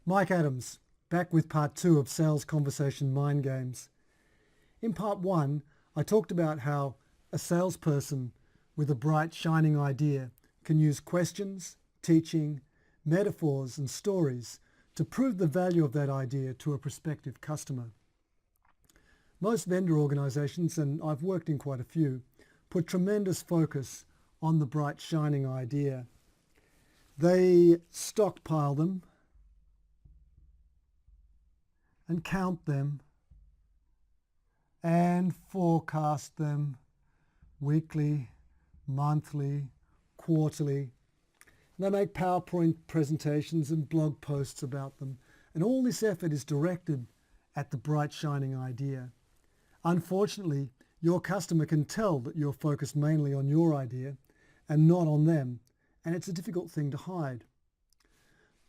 Mike Adams, back with part 2 of Sales Conversation Mind Games. In part 1, I talked about how a salesperson with a bright, shining idea can use questions, teaching, metaphors and stories to prove the value of that idea to a prospective customer. Most vendor organizations, and I've worked in quite a few, put tremendous focus on the bright, shining idea. They stockpile them and count them and forecast them weekly, monthly, quarterly. They make PowerPoint presentations and blog posts about them. And all this effort is directed at the bright, shining idea. Unfortunately, your customer can tell that you're focused mainly on your idea and not on them. And it's a difficult thing to hide.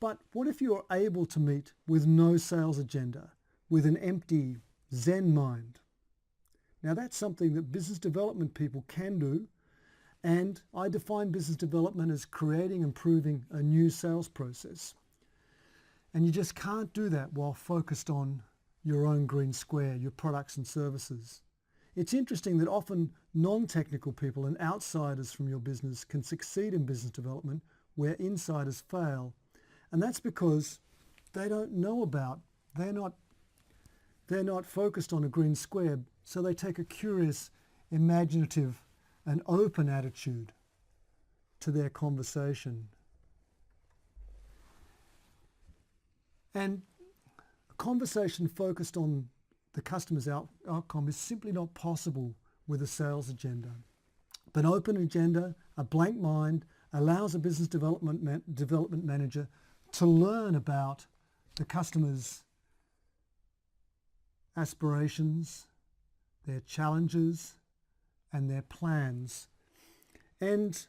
But what if you're able to meet with no sales agenda, with an empty Zen mind? Now that's something that business development people can do, and I define business development as creating and improving a new sales process. And you just can't do that while focused on your own green square, your products and services. It's interesting that often non-technical people and outsiders from your business can succeed in business development where insiders fail. And that's because they don't know about, they're not focused on a green square, so they take a curious, imaginative and open attitude to their conversation. And a conversation focused on the customer's outcome is simply not possible with a sales agenda. But an open agenda, a blank mind, allows a business development manager to learn about the customer's aspirations, their challenges, and their plans. And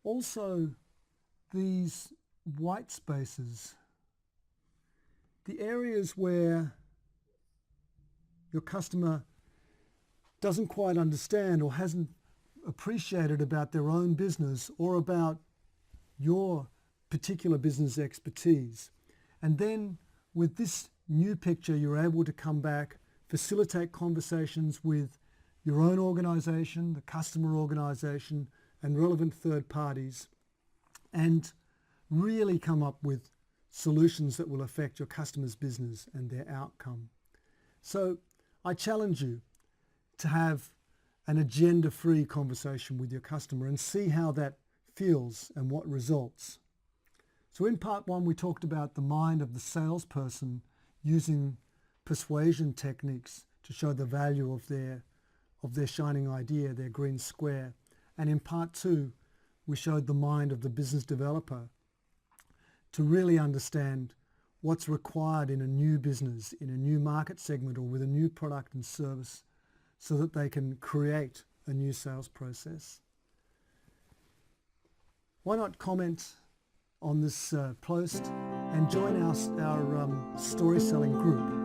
also these white spaces, the areas where your customer doesn't quite understand or hasn't appreciated about their own business or about your particular business expertise. And then with this new picture, you're able to come back, facilitate conversations with your own organization, the customer organization, and relevant third parties, and really come up with solutions that will affect your customer's business and their outcome. So I challenge you to have an agenda-free conversation with your customer and see how that feels and what results. So in part 1, we talked about the mind of the salesperson using persuasion techniques to show the value of their shining idea, their green square. And in part 2, we showed the mind of the business developer to really understand what's required in a new business, in a new market segment, or with a new product and service, so that they can create a new sales process. Why not comment on this post and join our story selling group?